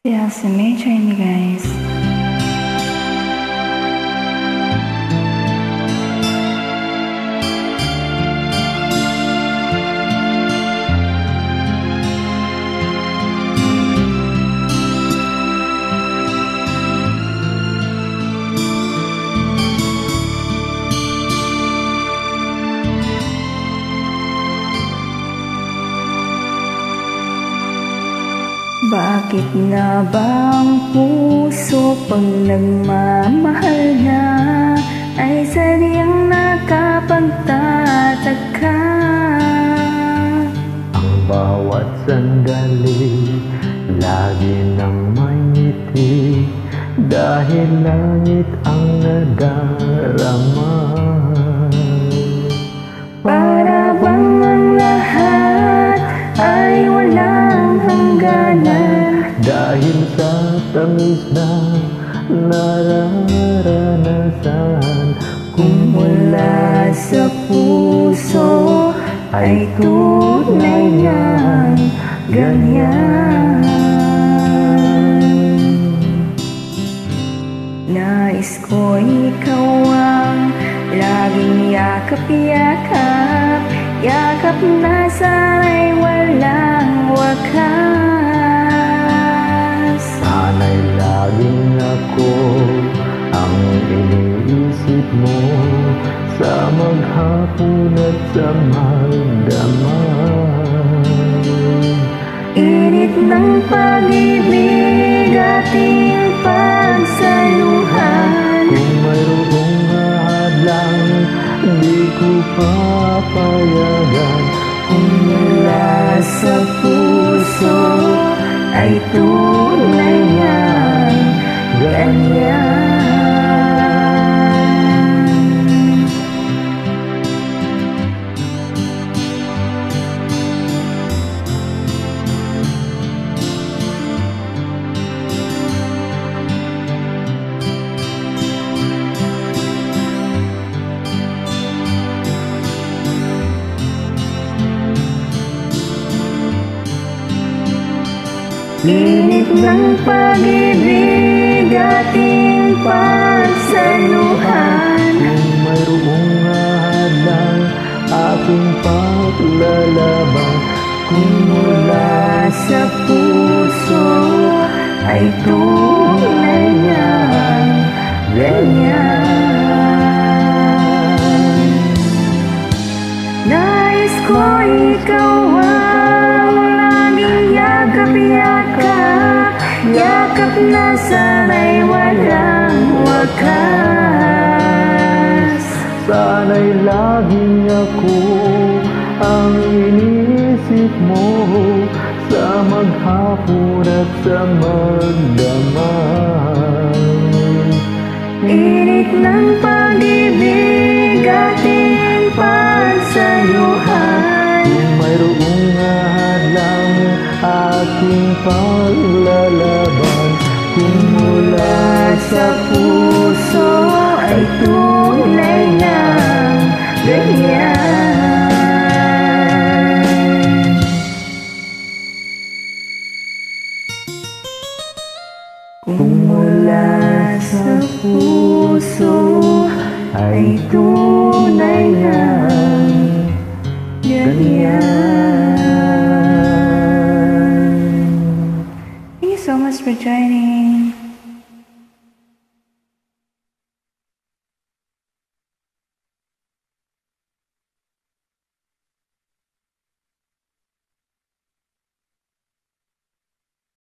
Yeah, si Major ini guys. Bakit nga bang puso pag nagmamahal na ay sadyang nakapagtataka? Ang bawat sandali lagi nang may ngiti, dahil langit ang nadarama. Para bang ang lahat ay walang hangganan, dahil sa tamis na nararanasan. kung mula sa puso ay tunay ngang ganyan. Nais ko ikaw ang laging yakap-yakap, yakap na sana'y walang wakas. Sana'y laging ako ang iniisip mo, sa maghapon at sa magdamag. Init ng pag-ibig ating pagsaluhan, Kung mayroong hadlang, di ko papayagan. kung mula sa puso ay tunay ngang ganyan. Init ng pag-ibig ating pagsaluhan, Kung mayroong hadlang, aking paglalaban. kung mula sa puso ay tunay ngang ganyan. Nais ko ikaw ang laging yakap-yakap, yakap na sana'y walang wakas. Sana'y laging ako ang iniisip mo, sa maghapon at sa magdamag. Init ng pag-ibig ating pagsaluhan, Kung mayroong hadlang, aking paglalaban. kung mula sa puso ay tunay ngang ganyan. Kung mula sa puso ay tunay ngang ganyan. Thank you so much for joining.